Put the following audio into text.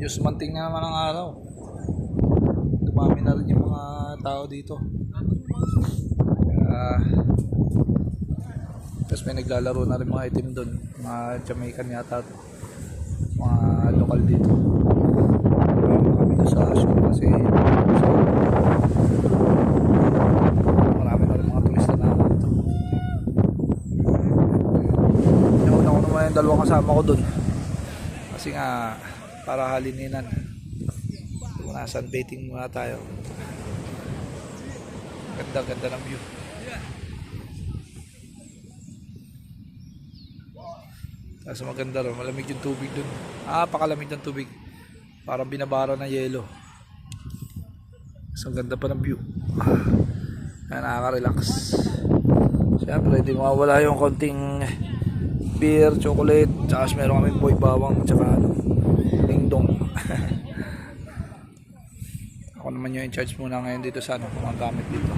medyo sumanting na naman ang araw. Dumami na rin yung mga tao dito. Tapos may naglalaro na rin mga itim doon, mga Jamaican yata to, mga lokal dito. Kami doon sa show kasi marami na rin mga turista na dito. Nauna ko naman yung dalawang kasama ko doon kasi nga para halininan. Muna sunbathing muna tayo. Ganda ng view. Tapos maganda rin, malamig yung tubig dun. Pakalamig ng tubig. Parang binabara ng yelo. So ganda pa ng view. Nakaka-relax. Siyempre hindi mawawala yung konting beer, chocolate, tsaka meron kaming boy bawang, tsaka dingdong. Ako naman yung in charge muna ngayon dito sa mga gamit dito.